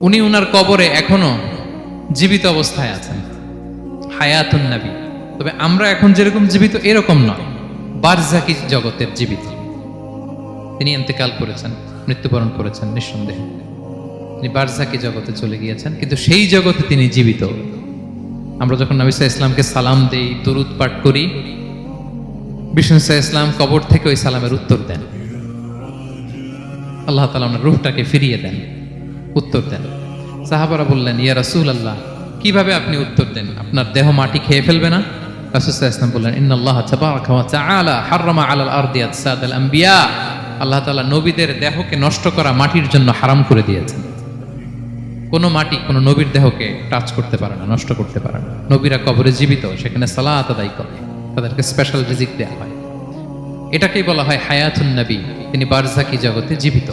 উনি উনার কবরে এখনো জীবিত অবস্থায় আছেন, হায়াতুন নবী। তবে আমরা এখন যেরকম জীবিত এরকম নয়, বারজাকি জগতের জীবিত। তিনি ইন্তেকাল করেছেন, মৃত্যুবরণ করেছেন নিঃসন্দেহে। তিনি বারজাকি জগতে চলে গিয়েছেন, কিন্তু সেই জগতে তিনি জীবিত। আমরা যখন নবী সাল্লাল্লাহু আলাইহি ওয়াসাল্লামকে সালাম দেই, দরুদ পাঠ করি, বিষ্ণু সাল্লাল্লাহু আলাইহি ওয়াসাল্লাম কবর থেকে ওই সালামের উত্তর দেন। আল্লাহ তাআলা ওনার রূহটাকে ফিরিয়ে দেন, উত্তর দেন। সাহাবারা বললেন, ইয়া রাসূলুল্লাহ, কিভাবে আপনি উত্তর দেন? আপনার দেহ মাটি খেয়ে ফেলবে না? রাসূল সাল্লাল্লাহু আলাইহি ওয়াসাল্লাম বললেন, ইন্নাল্লাহা তাবারাকা ওয়া তাআলা হাররামা আলাল আরদি আজসাদাল আম্বিয়া। আল্লাহ তাআলা নবীদের দেহকে নষ্ট করা মাটির জন্য হারাম করে দিয়েছেন। কোনো মাটি কোনো নবীর দেহকে টাচ করতে পারে না, নষ্ট করতে পারে না। নবীরা কবরে জীবিত, সেখানে সালাত আদায় করে, তাদেরকে স্পেশাল রিজিক দেওয়া হয়। এটাকেই বলা হয় হায়াতুন নবী। তিনি বারজাকি জগতে জীবিত।